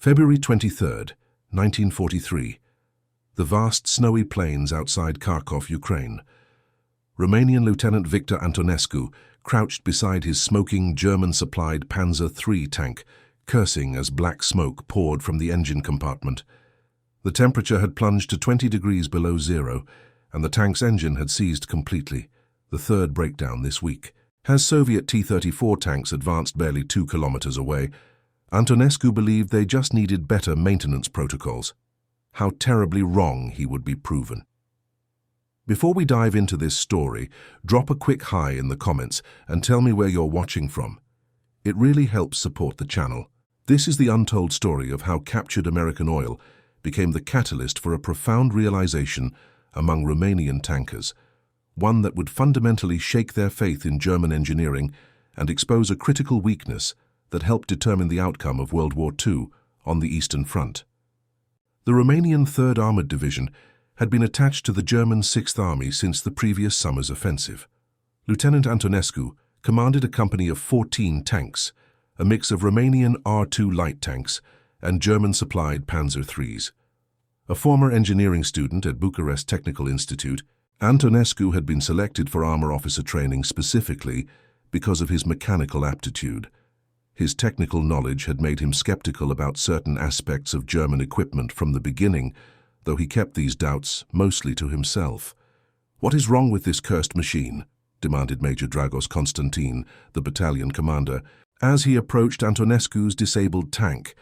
February 23rd, 1943. The vast snowy plains outside Kharkov, Ukraine. Romanian Lieutenant Victor Antonescu crouched beside his smoking German-supplied Panzer III tank, cursing as black smoke poured from the engine compartment. The temperature had plunged to 20 degrees below zero, and the tank's engine had seized completely, the third breakdown this week. As Soviet T-34 tanks advanced barely 2 kilometers away, Antonescu believed they just needed better maintenance protocols. How terribly wrong he would be proven. Before we dive into this story, drop a quick hi in the comments and tell me where you're watching from. It really helps support the channel. This is the untold story of how captured American oil became the catalyst for a profound realization among Romanian tankers, one that would fundamentally shake their faith in German engineering and expose a critical weakness that helped determine the outcome of World War II on the Eastern Front. The Romanian 3rd Armoured Division had been attached to the German 6th Army since the previous summer's offensive. Lieutenant Antonescu commanded a company of 14 tanks, a mix of Romanian R2 light tanks and German-supplied Panzer IIIs. A former engineering student at Bucharest Technical Institute, Antonescu had been selected for armor officer training specifically because of his mechanical aptitude. His technical knowledge had made him skeptical about certain aspects of German equipment from the beginning, though he kept these doubts mostly to himself. "What is wrong with this cursed machine?" demanded Major Dragos Constantin, the battalion commander, as he approached Antonescu's disabled tank.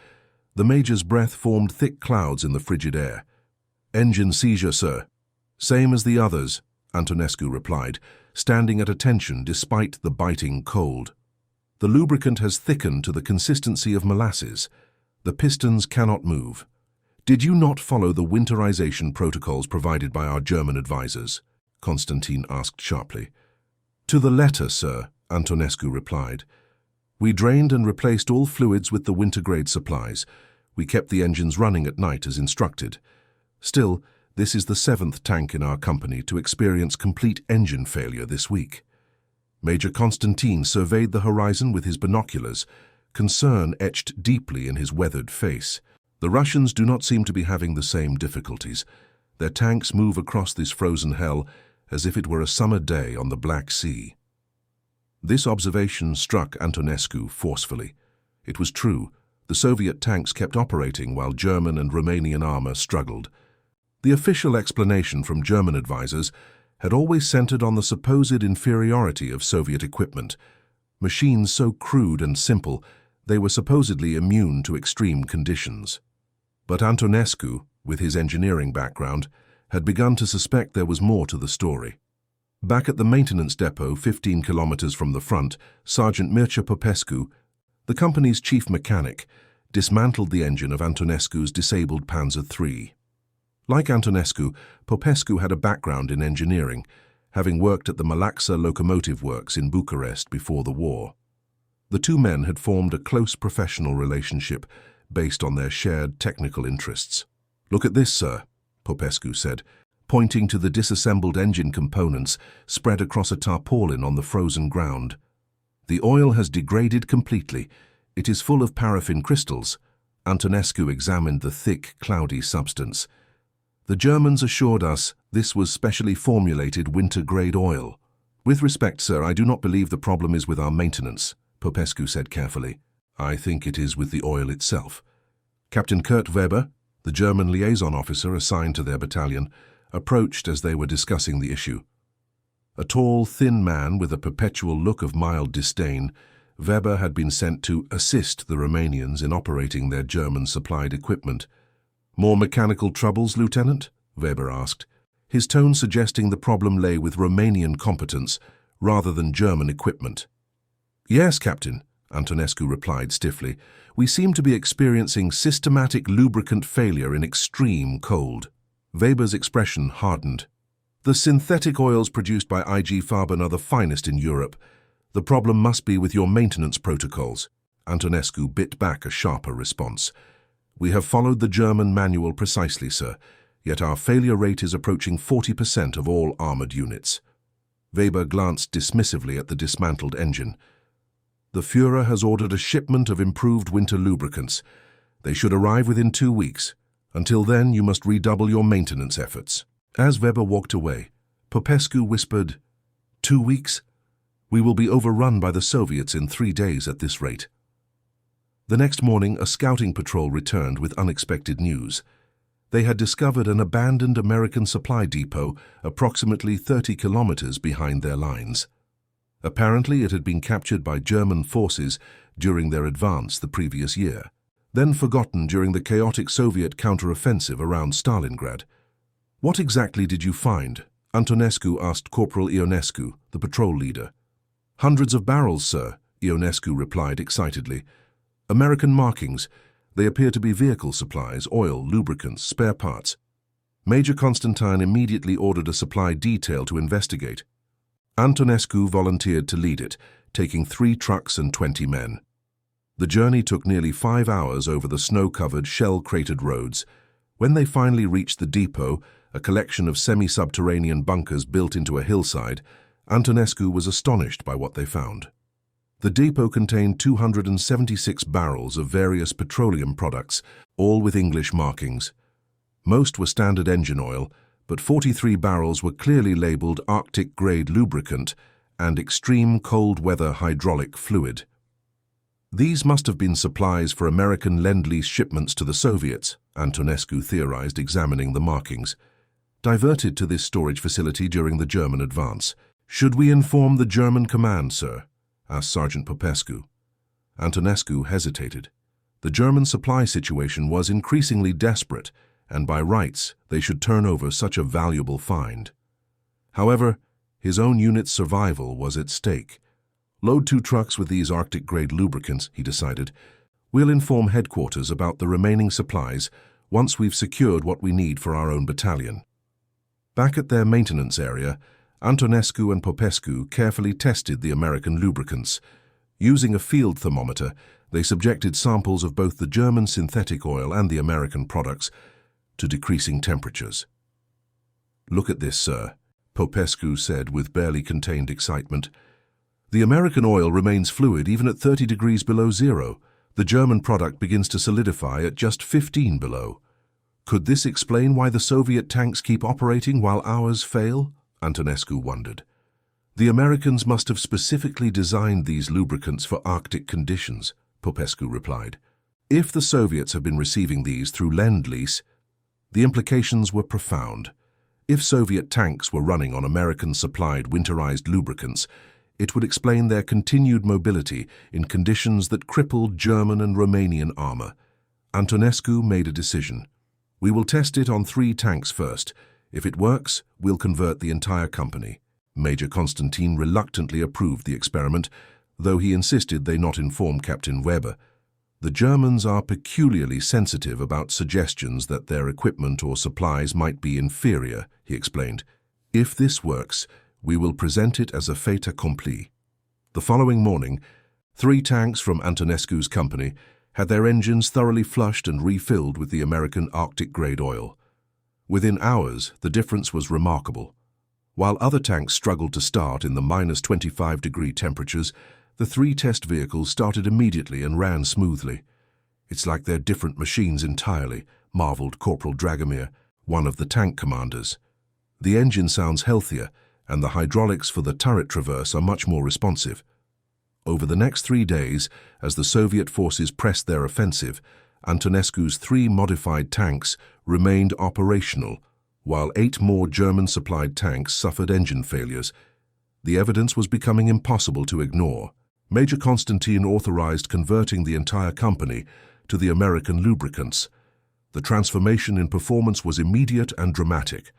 The major's breath formed thick clouds in the frigid air. "Engine seizure, sir." "Same as the others," Antonescu replied, standing at attention despite the biting cold. "The lubricant has thickened to the consistency of molasses. The pistons cannot move." "Did you not follow the winterization protocols provided by our German advisors?" Constantin asked sharply. "To the letter, sir," Antonescu replied. "We drained and replaced all fluids with the winter-grade supplies. We kept the engines running at night as instructed. Still, this is the 7th tank in our company to experience complete engine failure this week." Major Constantin surveyed the horizon with his binoculars, concern etched deeply in his weathered face. "The Russians do not seem to be having the same difficulties. Their tanks move across this frozen hell as if it were a summer day on the Black Sea." This observation struck Antonescu forcefully. It was true. The Soviet tanks kept operating while German and Romanian armor struggled. The official explanation from German advisors had always centered on the supposed inferiority of Soviet equipment, machines so crude and simple they were supposedly immune to extreme conditions. But Antonescu, with his engineering background, had begun to suspect there was more to the story. Back at the maintenance depot 15 kilometers from the front, Sergeant Mircea Popescu, the company's chief mechanic, dismantled the engine of Antonescu's disabled Panzer III. Like Antonescu, Popescu had a background in engineering, having worked at the Malaxa locomotive works in Bucharest before the war. The two men had formed a close professional relationship based on their shared technical interests. "Look at this, sir," Popescu said, pointing to the disassembled engine components spread across a tarpaulin on the frozen ground. "The oil has degraded completely. It is full of paraffin crystals." Antonescu examined the thick, cloudy substance. "The Germans assured us this was specially formulated winter-grade oil." "With respect, sir, I do not believe the problem is with our maintenance," Popescu said carefully. "I think it is with the oil itself." Captain Kurt Weber, the German liaison officer assigned to their battalion, approached as they were discussing the issue. A tall, thin man with a perpetual look of mild disdain, Weber had been sent to assist the Romanians in operating their German-supplied equipment. "More mechanical troubles, Lieutenant?" Weber asked, his tone suggesting the problem lay with Romanian competence rather than German equipment. "Yes, Captain," Antonescu replied stiffly. "We seem to be experiencing systematic lubricant failure in extreme cold." Weber's expression hardened. "The synthetic oils produced by IG Farben are the finest in Europe. The problem must be with your maintenance protocols." Antonescu bit back a sharper response. "We have followed the German manual precisely, sir, yet our failure rate is approaching 40% of all armored units." Weber glanced dismissively at the dismantled engine. "The Führer has ordered a shipment of improved winter lubricants. They should arrive within 2 weeks. Until then, you must redouble your maintenance efforts." As Weber walked away, Popescu whispered, "2 weeks? We will be overrun by the Soviets in 3 days at this rate." The next morning, a scouting patrol returned with unexpected news. They had discovered an abandoned American supply depot approximately 30 kilometers behind their lines. Apparently, it had been captured by German forces during their advance the previous year, then forgotten during the chaotic Soviet counteroffensive around Stalingrad. "What exactly did you find?" Antonescu asked Corporal Ionescu, the patrol leader. "Hundreds of barrels, sir," Ionescu replied excitedly. "American markings. They appear to be vehicle supplies, oil, lubricants, spare parts." Major Constantine immediately ordered a supply detail to investigate. Antonescu volunteered to lead it, taking 3 trucks and 20 men. The journey took nearly 5 hours over the snow-covered, shell-cratered roads. When they finally reached the depot, a collection of semi-subterranean bunkers built into a hillside, Antonescu was astonished by what they found. The depot contained 276 barrels of various petroleum products, all with English markings. Most were standard engine oil, but 43 barrels were clearly labeled Arctic-grade lubricant and extreme cold-weather hydraulic fluid. These must have been supplies for American Lend-Lease shipments to the Soviets, Antonescu theorized, examining the markings. Diverted to this storage facility during the German advance. "Should we inform the German command, sir?" asked Sergeant Popescu. Antonescu hesitated. The German supply situation was increasingly desperate, and by rights they should turn over such a valuable find. However, his own unit's survival was at stake. "Load 2 trucks with these Arctic-grade lubricants," he decided. "We'll inform headquarters about the remaining supplies once we've secured what we need for our own battalion." Back at their maintenance area, Antonescu and Popescu carefully tested the American lubricants. Using a field thermometer, they subjected samples of both the German synthetic oil and the American products to decreasing temperatures. "Look at this, sir," Popescu said with barely contained excitement. "The American oil remains fluid even at 30 degrees below zero. The German product begins to solidify at just 15 below. Could this explain why the Soviet tanks keep operating while ours fail?" Antonescu wondered. "The Americans must have specifically designed these lubricants for Arctic conditions," Popescu replied. "If the Soviets have been receiving these through Lend-Lease, the implications were profound. If Soviet tanks were running on American-supplied winterized lubricants, it would explain their continued mobility in conditions that crippled German and Romanian armor." Antonescu made a decision. "We will test it on 3 tanks first. If it works, we'll convert the entire company." Major Constantine reluctantly approved the experiment, though he insisted they not inform Captain Weber. "The Germans are peculiarly sensitive about suggestions that their equipment or supplies might be inferior," he explained. "If this works, we will present it as a fait accompli." The following morning, 3 tanks from Antonescu's company had their engines thoroughly flushed and refilled with the American Arctic-grade oil. Within hours, the difference was remarkable. While other tanks struggled to start in the -25-degree temperatures, the 3 test vehicles started immediately and ran smoothly. "It's like they're different machines entirely," marveled Corporal Dragomir, one of the tank commanders. "The engine sounds healthier, and the hydraulics for the turret traverse are much more responsive." Over the next 3 days, as the Soviet forces pressed their offensive, Antonescu's 3 modified tanks remained operational, while 8 more German-supplied tanks suffered engine failures. The evidence was becoming impossible to ignore. Major Constantine authorized converting the entire company to the American lubricants. The transformation in performance was immediate and dramatic.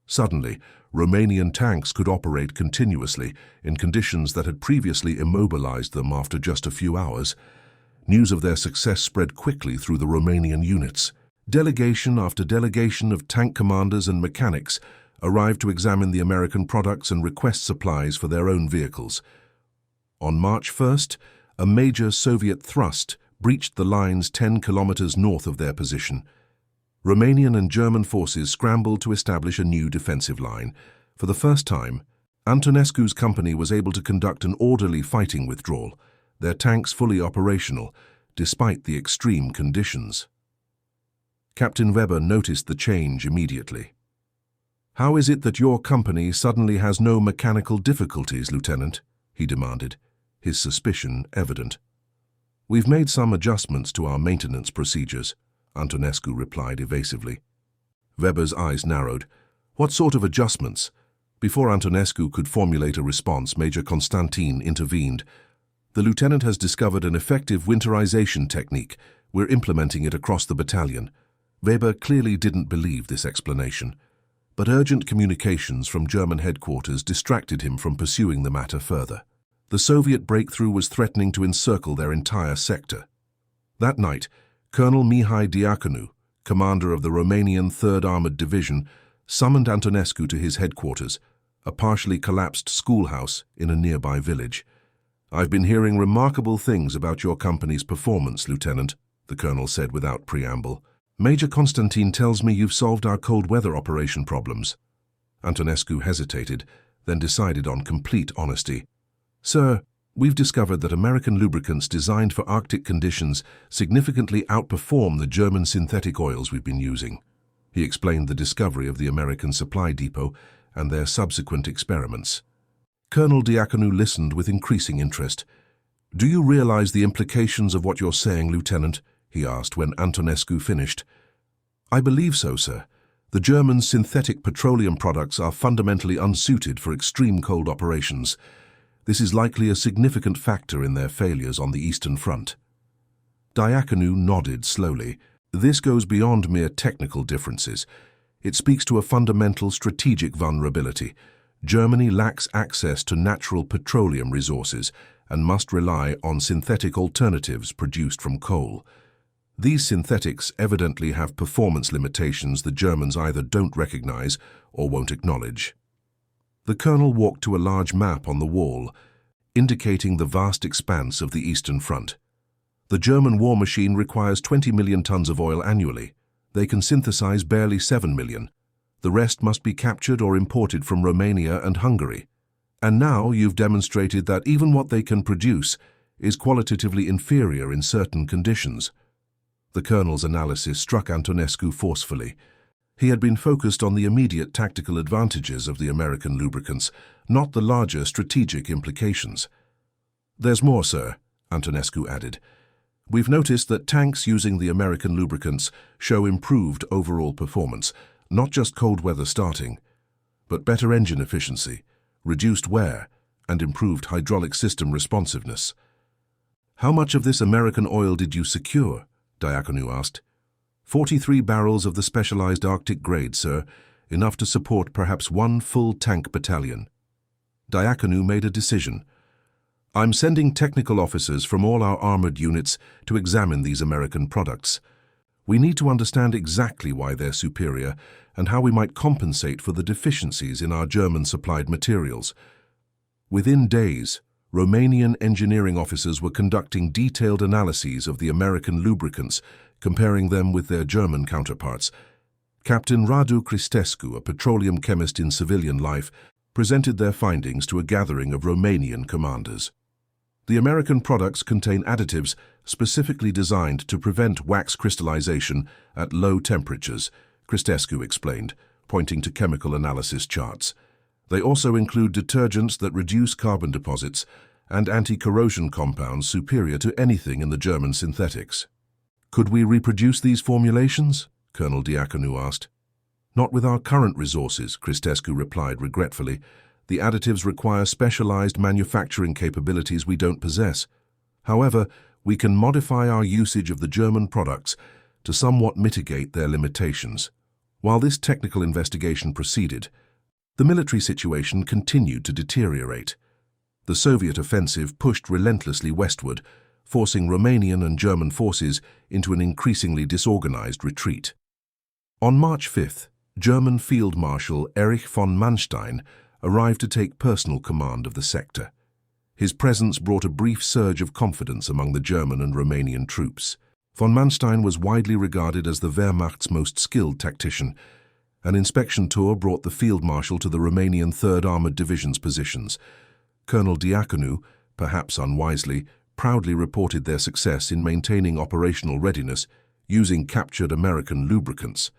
Suddenly, Romanian tanks could operate continuously in conditions that had previously immobilized them after just a few hours. News of their success spread quickly through the Romanian units. Delegation after delegation of tank commanders and mechanics arrived to examine the American products and request supplies for their own vehicles. On March 1st, a major Soviet thrust breached the lines 10 kilometers north of their position. Romanian and German forces scrambled to establish a new defensive line. For the first time, Antonescu's company was able to conduct an orderly fighting withdrawal, their tanks fully operational, despite the extreme conditions. Captain Weber noticed the change immediately. "How is it that your company suddenly has no mechanical difficulties, Lieutenant?" he demanded, his suspicion evident. "We've made some adjustments to our maintenance procedures," Antonescu replied evasively. Weber's eyes narrowed. "What sort of adjustments?" Before Antonescu could formulate a response, Major Constantin intervened. "The lieutenant has discovered an effective winterization technique. We're implementing it across the battalion." Weber clearly didn't believe this explanation, but urgent communications from German headquarters distracted him from pursuing the matter further. The Soviet breakthrough was threatening to encircle their entire sector. That night, Colonel Mihai Diaconu, commander of the Romanian 3rd Armored Division, summoned Antonescu to his headquarters, a partially collapsed schoolhouse in a nearby village. "I've been hearing remarkable things about your company's performance, Lieutenant," the colonel said without preamble. "Major Constantin tells me you've solved our cold weather operation problems." Antonescu hesitated, then decided on complete honesty. "Sir, we've discovered that American lubricants designed for Arctic conditions significantly outperform the German synthetic oils we've been using." He explained the discovery of the American supply depot and their subsequent experiments. Colonel Diaconu listened with increasing interest. "Do you realize the implications of what you're saying, Lieutenant?" he asked when Antonescu finished. "I believe so, sir. The German synthetic petroleum products are fundamentally unsuited for extreme cold operations. This is likely a significant factor in their failures on the Eastern Front." Diaconu nodded slowly. "This goes beyond mere technical differences. It speaks to a fundamental strategic vulnerability. Germany lacks access to natural petroleum resources and must rely on synthetic alternatives produced from coal. These synthetics evidently have performance limitations the Germans either don't recognize or won't acknowledge." The colonel walked to a large map on the wall, indicating the vast expanse of the Eastern Front. "The German war machine requires 20 million tons of oil annually. They can synthesize barely 7 million. The rest must be captured or imported from Romania and Hungary. And now you've demonstrated that even what they can produce is qualitatively inferior in certain conditions." The colonel's analysis struck Antonescu forcefully. He had been focused on the immediate tactical advantages of the American lubricants, not the larger strategic implications. "There's more, sir," Antonescu added. "We've noticed that tanks using the American lubricants show improved overall performance, not just cold weather starting, but better engine efficiency, reduced wear, and improved hydraulic system responsiveness." "How much of this American oil did you secure?" Diaconu asked. 43 barrels of the specialized Arctic grade, sir, enough to support perhaps one full tank battalion." Diaconu made a decision. "I'm sending technical officers from all our armored units to examine these American products. We need to understand exactly why they're superior and how we might compensate for the deficiencies in our German-supplied materials." Within days, Romanian engineering officers were conducting detailed analyses of the American lubricants, comparing them with their German counterparts. Captain Radu Cristescu, a petroleum chemist in civilian life, presented their findings to a gathering of Romanian commanders. "The American products contain additives specifically designed to prevent wax crystallization at low temperatures," Cristescu explained, pointing to chemical analysis charts. "They also include detergents that reduce carbon deposits and anti-corrosion compounds superior to anything in the German synthetics." "Could we reproduce these formulations?" Colonel Diaconu asked. "Not with our current resources," Cristescu replied regretfully. "The additives require specialized manufacturing capabilities we don't possess. However, we can modify our usage of the German products to somewhat mitigate their limitations." While this technical investigation proceeded, the military situation continued to deteriorate. The Soviet offensive pushed relentlessly westward, forcing Romanian and German forces into an increasingly disorganized retreat. On March 5th, German Field Marshal Erich von Manstein arrived to take personal command of the sector. His presence brought a brief surge of confidence among the German and Romanian troops. Von Manstein was widely regarded as the Wehrmacht's most skilled tactician. An inspection tour brought the Field Marshal to the Romanian 3rd Armored Division's positions. Colonel Diaconu, perhaps unwisely, proudly reported their success in maintaining operational readiness using captured American lubricants.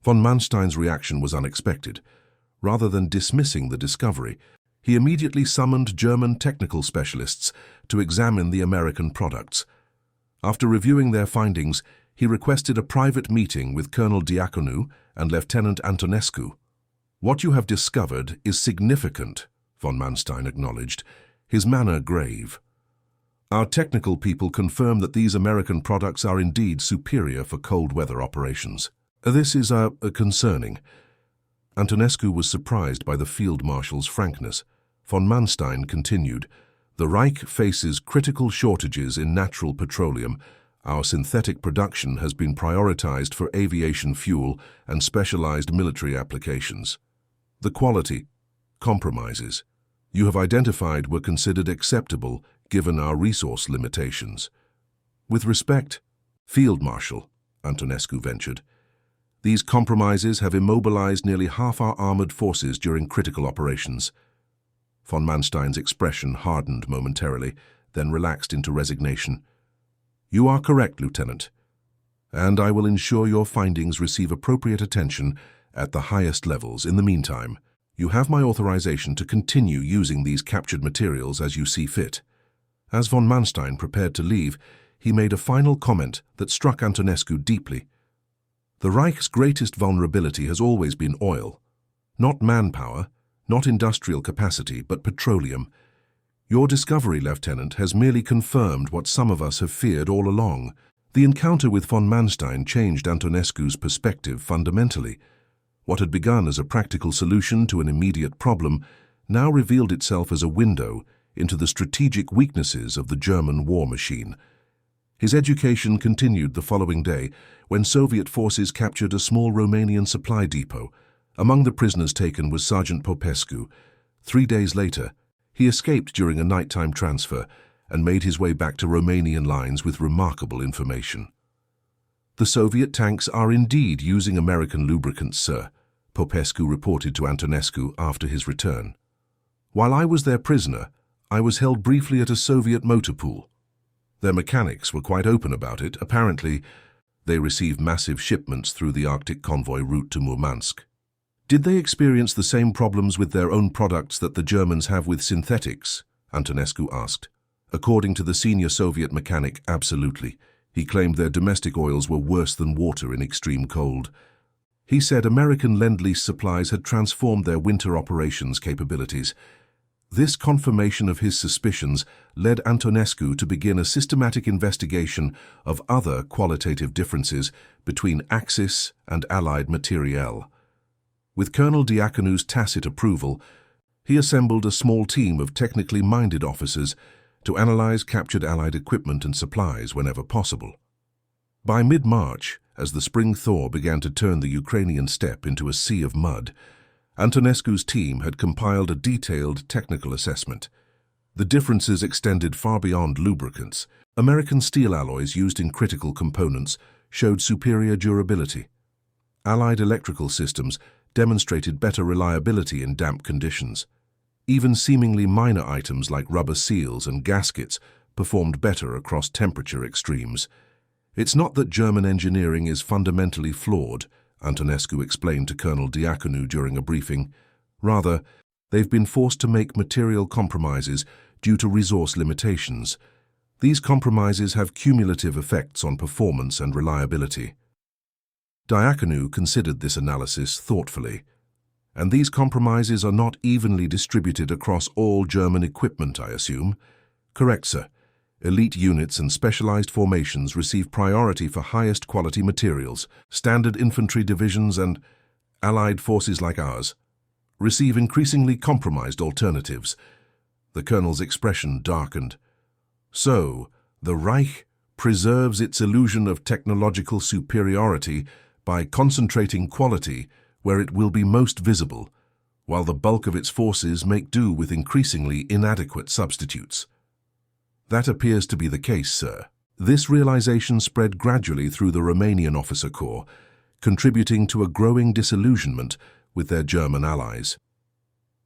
Von Manstein's reaction was unexpected. Rather than dismissing the discovery, he immediately summoned German technical specialists to examine the American products. After reviewing their findings, he requested a private meeting with Colonel Diaconou and Lieutenant Antonescu. "What you have discovered is significant," von Manstein acknowledged, his manner grave. "Our technical people confirm that these American products are indeed superior for cold weather operations. This is concerning." Antonescu was surprised by the field marshal's frankness. Von Manstein continued, "The Reich faces critical shortages in natural petroleum. Our synthetic production has been prioritized for aviation fuel and specialized military applications. The quality compromises you have identified were considered acceptable given our resource limitations. With respect, Field Marshal," Antonescu ventured, "these compromises have immobilized nearly half our armored forces during critical operations." Von Manstein's expression hardened momentarily, then relaxed into resignation. "You are correct, Lieutenant, and I will ensure your findings receive appropriate attention at the highest levels. In the meantime, you have my authorization to continue using these captured materials as you see fit." As von Manstein prepared to leave, he made a final comment that struck Antonescu deeply. "The Reich's greatest vulnerability has always been oil. Not manpower, not industrial capacity, but petroleum. Your discovery, Lieutenant, has merely confirmed what some of us have feared all along." The encounter with von Manstein changed Antonescu's perspective fundamentally. What had begun as a practical solution to an immediate problem now revealed itself as a window into the strategic weaknesses of the German war machine. His education continued the following day when Soviet forces captured a small Romanian supply depot. Among the prisoners taken was Sergeant Popescu. 3 days later, he escaped during a nighttime transfer and made his way back to Romanian lines with remarkable information. "The Soviet tanks are indeed using American lubricants, sir," Popescu reported to Antonescu after his return. "While I was their prisoner, I was held briefly at a Soviet motor pool. Their mechanics were quite open about it. Apparently, they received massive shipments through the Arctic convoy route to Murmansk." "Did they experience the same problems with their own products that the Germans have with synthetics?" Antonescu asked. According to the senior Soviet mechanic, absolutely. He claimed their domestic oils were worse than water in extreme cold. He said American Lend-Lease supplies had transformed their winter operations capabilities. This confirmation of his suspicions led Antonescu to begin a systematic investigation of other qualitative differences between Axis and Allied materiel. With Colonel Diaconou's tacit approval, he assembled a small team of technically minded officers to analyze captured Allied equipment and supplies whenever possible. By mid-March, as the spring thaw began to turn the Ukrainian steppe into a sea of mud, Antonescu's team had compiled a detailed technical assessment. The differences extended far beyond lubricants. American steel alloys used in critical components showed superior durability. Allied electrical systems demonstrated better reliability in damp conditions. Even seemingly minor items like rubber seals and gaskets performed better across temperature extremes. "It's not that German engineering is fundamentally flawed," Antonescu explained to Colonel Diaconou during a briefing. "Rather, they've been forced to make material compromises due to resource limitations. These compromises have cumulative effects on performance and reliability." Diaconou considered this analysis thoughtfully. "And these compromises are not evenly distributed across all German equipment, I assume?" "Correct, sir. Elite units and specialized formations receive priority for highest quality materials. Standard infantry divisions and Allied forces like ours receive increasingly compromised alternatives." The colonel's expression darkened. "So, the Reich preserves its illusion of technological superiority by concentrating quality where it will be most visible, while the bulk of its forces make do with increasingly inadequate substitutes." "That appears to be the case, sir." This realization spread gradually through the Romanian officer corps, contributing to a growing disillusionment with their German allies.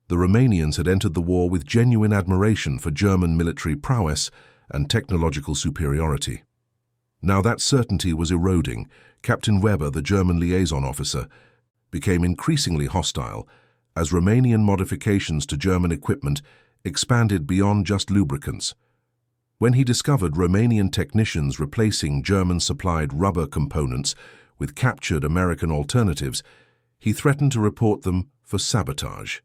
The Romanians had entered the war with genuine admiration for German military prowess and technological superiority. Now that certainty was eroding. Captain Weber, the German liaison officer, became increasingly hostile as Romanian modifications to German equipment expanded beyond just lubricants. When he discovered Romanian technicians replacing German-supplied rubber components with captured American alternatives, he threatened to report them for sabotage.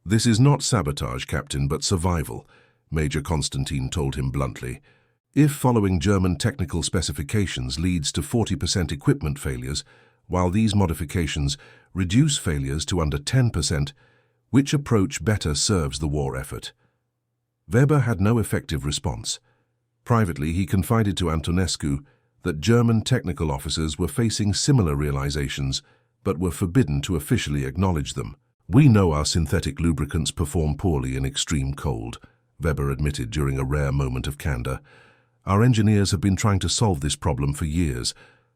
"This is not sabotage, Captain, but survival," Major Constantine told him bluntly. "If following German technical specifications leads to 40% equipment failures, while these modifications reduce failures to under 10%, which approach better serves the war effort?" Weber had no effective response. Privately, he confided to Antonescu that German technical officers were facing similar realizations, but were forbidden to officially acknowledge them. "We know our synthetic lubricants perform poorly in extreme cold," Weber admitted during a rare moment of candor. "Our engineers have been trying to solve this problem for years,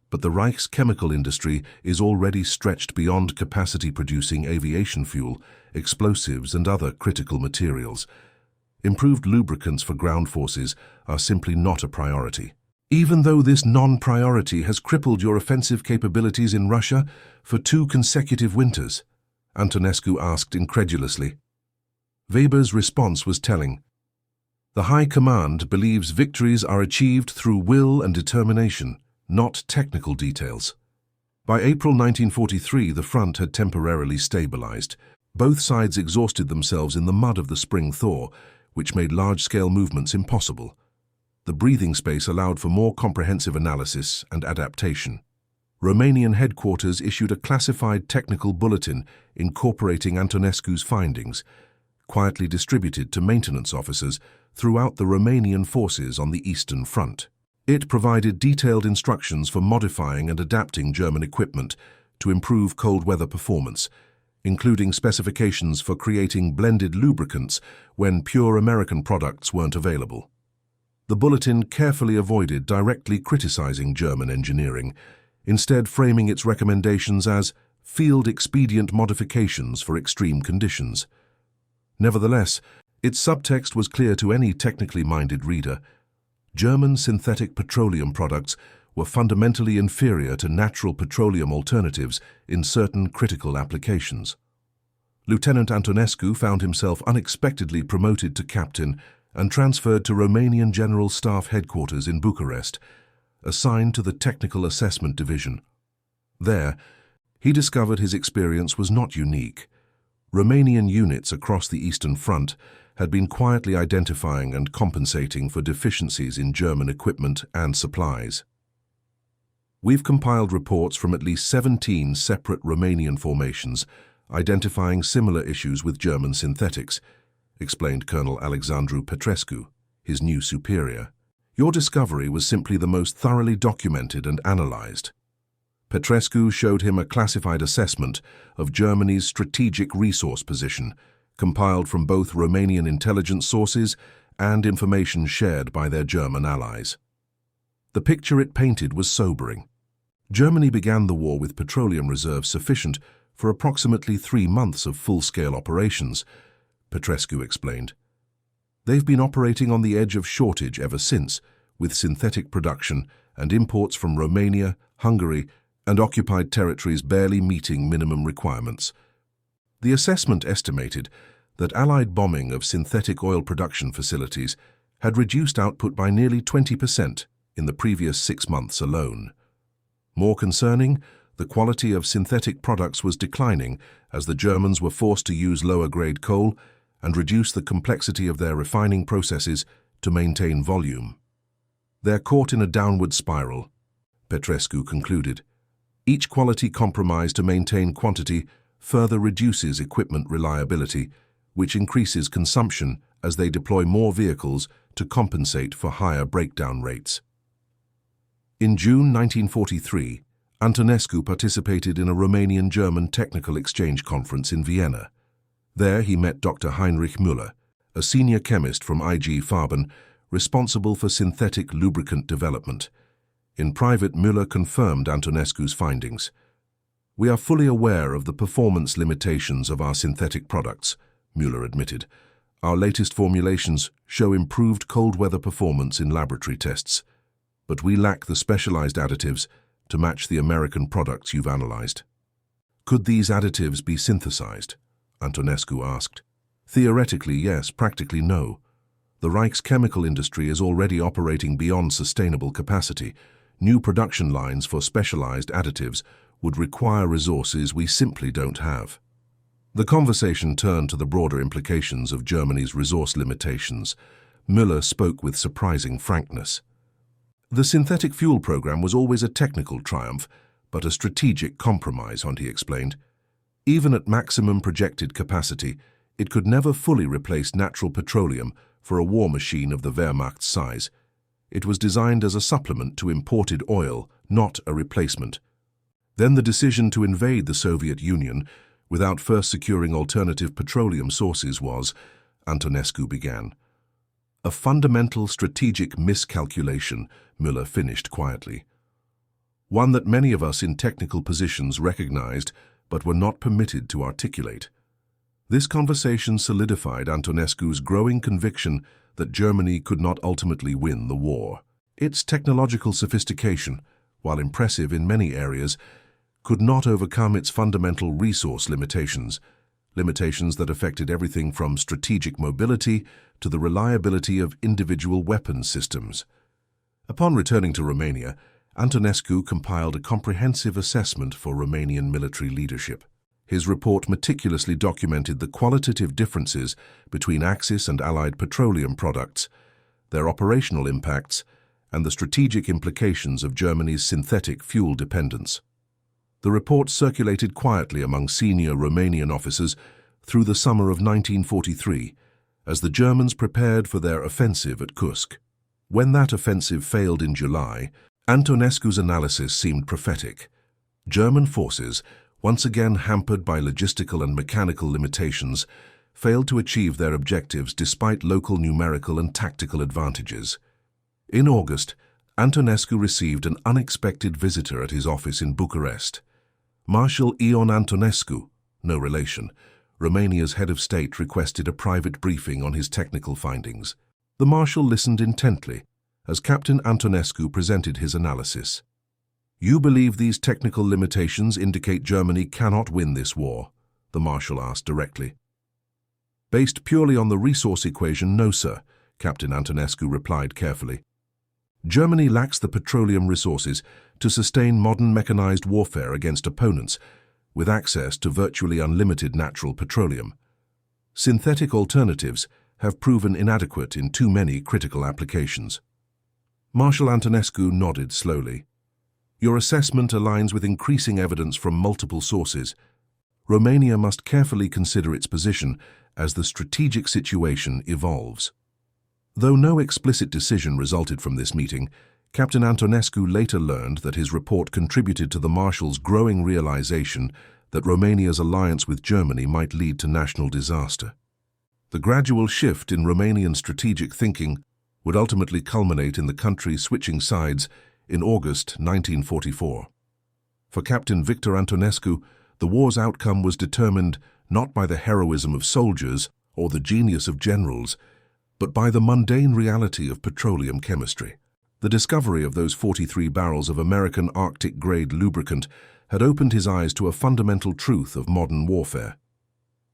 but the Reich's chemical industry is already stretched beyond capacity producing aviation fuel, explosives, and other critical materials. Improved lubricants for ground forces are simply not a priority." "Even though this non-priority has crippled your offensive capabilities in Russia for 2 consecutive winters?" Antonescu asked incredulously. Weber's response was telling. "The High Command believes victories are achieved through will and determination, not technical details." By April 1943, the front had temporarily stabilized. Both sides exhausted themselves in the mud of the spring thaw, which made large-scale movements impossible. The breathing space allowed for more comprehensive analysis and adaptation. Romanian headquarters issued a classified technical bulletin incorporating Antonescu's findings, quietly distributed to maintenance officers throughout the Romanian forces on the Eastern Front. It provided detailed instructions for modifying and adapting German equipment to improve cold weather performance, including specifications for creating blended lubricants when pure American products weren't available. The bulletin carefully avoided directly criticizing German engineering, instead framing its recommendations as field-expedient modifications for extreme conditions. Nevertheless, its subtext was clear to any technically minded reader. German synthetic petroleum products were fundamentally inferior to natural petroleum alternatives in certain critical applications. Lieutenant Antonescu found himself unexpectedly promoted to captain and transferred to Romanian General Staff Headquarters in Bucharest, assigned to the Technical Assessment Division. There, he discovered his experience was not unique. Romanian units across the Eastern Front had been quietly identifying and compensating for deficiencies in German equipment and supplies. "We've compiled reports from at least 17 separate Romanian formations identifying similar issues with German synthetics," explained Colonel Alexandru Petrescu, his new superior. "Your discovery was simply the most thoroughly documented and analyzed." Petrescu showed him a classified assessment of Germany's strategic resource position, compiled from both Romanian intelligence sources and information shared by their German allies. The picture it painted was sobering. Germany began the war with petroleum reserves sufficient for approximately 3 months of full-scale operations, Petrescu explained. "They've been operating on the edge of shortage ever since, with synthetic production and imports from Romania, Hungary, and occupied territories barely meeting minimum requirements." The assessment estimated that Allied bombing of synthetic oil production facilities had reduced output by nearly 20% in the previous 6 months alone. More concerning, the quality of synthetic products was declining as the Germans were forced to use lower-grade coal and reduce the complexity of their refining processes to maintain volume. "They're caught in a downward spiral," Petrescu concluded. "Each quality compromise to maintain quantity further reduces equipment reliability, which increases consumption as they deploy more vehicles to compensate for higher breakdown rates." In June 1943, Antonescu participated in a Romanian-German technical exchange conference in Vienna. There he met Dr. Heinrich Müller, a senior chemist from IG Farben, responsible for synthetic lubricant development. In private, Müller confirmed Antonescu's findings. "We are fully aware of the performance limitations of our synthetic products," Müller admitted. Our latest formulations show improved cold weather performance in laboratory tests, but we lack the specialized additives to match the American products you've analyzed. Could these additives be synthesized? Antonescu asked. Theoretically, yes. Practically, no. The Reich's chemical industry is already operating beyond sustainable capacity. New production lines for specialized additives would require resources we simply don't have. The conversation turned to the broader implications of Germany's resource limitations. Müller spoke with surprising frankness. The synthetic fuel program was always a technical triumph, but a strategic compromise, he explained. Even at maximum projected capacity, it could never fully replace natural petroleum for a war machine of the Wehrmacht's size. It was designed as a supplement to imported oil, not a replacement. Then the decision to invade the Soviet Union without first securing alternative petroleum sources was, Antonescu began. A fundamental strategic miscalculation, Müller finished quietly. One that many of us in technical positions recognized but were not permitted to articulate. This conversation solidified Antonescu's growing conviction that Germany could not ultimately win the war. Its technological sophistication, while impressive in many areas, could not overcome its fundamental resource limitations that affected everything from strategic mobility to the reliability of individual weapons systems. Upon returning to Romania, Antonescu compiled a comprehensive assessment for Romanian military leadership. His report meticulously documented the qualitative differences between Axis and Allied petroleum products, their operational impacts, and the strategic implications of Germany's synthetic fuel dependence. The report circulated quietly among senior Romanian officers through the summer of 1943, as the Germans prepared for their offensive at Kursk. When that offensive failed in July, Antonescu's analysis seemed prophetic. German forces, once again hampered by logistical and mechanical limitations, failed to achieve their objectives despite local numerical and tactical advantages. In August, Antonescu received an unexpected visitor at his office in Bucharest. Marshal Ion Antonescu, no relation, Romania's head of state, requested a private briefing on his technical findings. The Marshal listened intently as Captain Antonescu presented his analysis. "You believe these technical limitations indicate Germany cannot win this war?" the Marshal asked directly. "Based purely on the resource equation, no, sir," Captain Antonescu replied carefully. "Germany lacks the petroleum resources to sustain modern mechanized warfare against opponents with access to virtually unlimited natural petroleum. Synthetic alternatives have proven inadequate in too many critical applications." Marshal Antonescu nodded slowly. "Your assessment aligns with increasing evidence from multiple sources. Romania must carefully consider its position as the strategic situation evolves." Though no explicit decision resulted from this meeting, Captain Antonescu later learned that his report contributed to the Marshal's growing realization that Romania's alliance with Germany might lead to national disaster. The gradual shift in Romanian strategic thinking would ultimately culminate in the country switching sides in August 1944. For Captain Victor Antonescu, the war's outcome was determined not by the heroism of soldiers or the genius of generals, but by the mundane reality of petroleum chemistry. The discovery of those 43 barrels of American Arctic-grade lubricant had opened his eyes to a fundamental truth of modern warfare.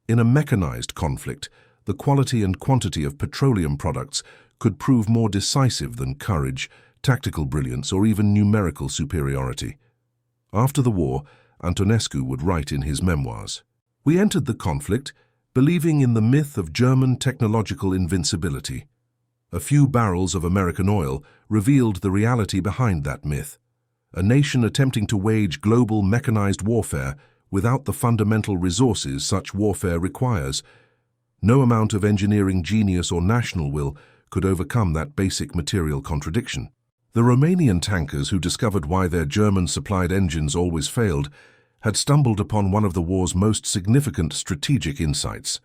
In a mechanized conflict, the quality and quantity of petroleum products could prove more decisive than courage, tactical brilliance, or even numerical superiority. After the war, Antonescu would write in his memoirs, "We entered the conflict believing in the myth of German technological invincibility. A few barrels of American oil revealed the reality behind that myth. A nation attempting to wage global mechanized warfare without the fundamental resources such warfare requires. No amount of engineering genius or national will could overcome that basic material contradiction." The Romanian tankers who discovered why their German-supplied engines always failed had stumbled upon one of the war's most significant strategic insights.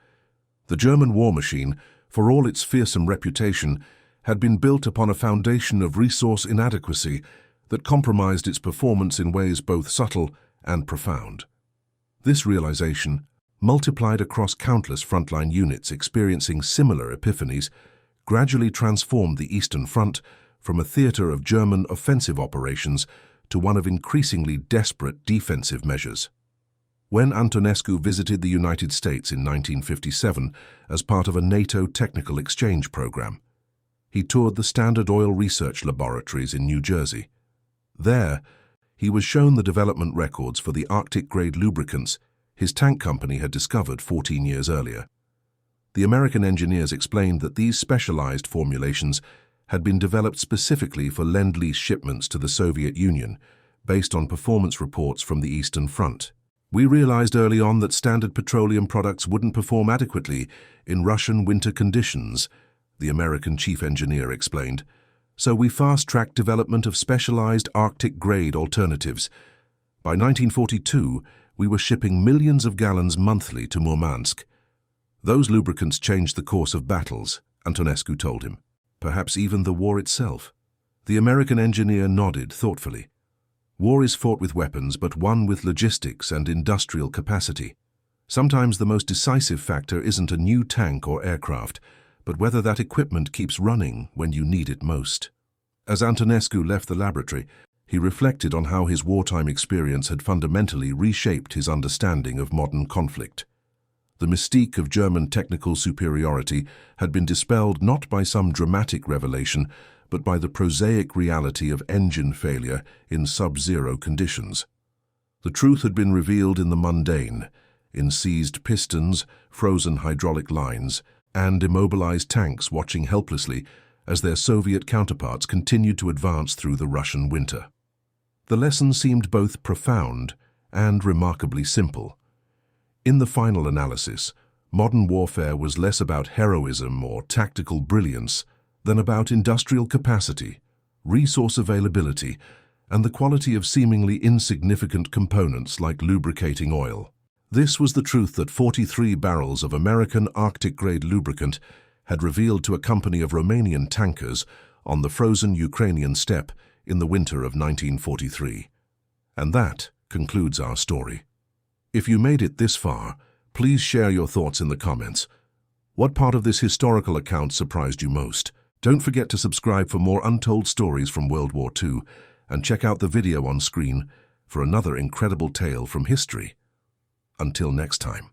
The German war machine, for all its fearsome reputation, had been built upon a foundation of resource inadequacy that compromised its performance in ways both subtle and profound. This realization, multiplied across countless frontline units experiencing similar epiphanies, gradually transformed the Eastern Front from a theater of German offensive operations to one of increasingly desperate defensive measures. When Antonescu visited the United States in 1957 as part of a NATO technical exchange program, he toured the Standard Oil Research Laboratories in New Jersey. There, he was shown the development records for the Arctic-grade lubricants his tank company had discovered 14 years earlier. The American engineers explained that these specialized formulations had been developed specifically for Lend-Lease shipments to the Soviet Union, based on performance reports from the Eastern Front. "We realized early on that standard petroleum products wouldn't perform adequately in Russian winter conditions," the American chief engineer explained. "So we fast-tracked development of specialized Arctic-grade alternatives. By 1942, we were shipping millions of gallons monthly to Murmansk. Those lubricants changed the course of battles," Antonescu told him. "Perhaps even the war itself." The American engineer nodded thoughtfully. War is fought with weapons, but won with logistics and industrial capacity. Sometimes the most decisive factor isn't a new tank or aircraft, but whether that equipment keeps running when you need it most. As Antonescu left the laboratory, he reflected on how his wartime experience had fundamentally reshaped his understanding of modern conflict. The mystique of German technical superiority had been dispelled not by some dramatic revelation, but by the prosaic reality of engine failure in sub-zero conditions. The truth had been revealed in the mundane, in seized pistons, frozen hydraulic lines, and immobilized tanks watching helplessly as their Soviet counterparts continued to advance through the Russian winter. The lesson seemed both profound and remarkably simple. In the final analysis, modern warfare was less about heroism or tactical brilliance than about industrial capacity, resource availability, and the quality of seemingly insignificant components like lubricating oil. This was the truth that 43 barrels of American Arctic-grade lubricant had revealed to a company of Romanian tankers on the frozen Ukrainian steppe in the winter of 1943. And that concludes our story. If you made it this far, please share your thoughts in the comments. What part of this historical account surprised you most? Don't forget to subscribe for more untold stories from World War II, and check out the video on screen for another incredible tale from history. Until next time.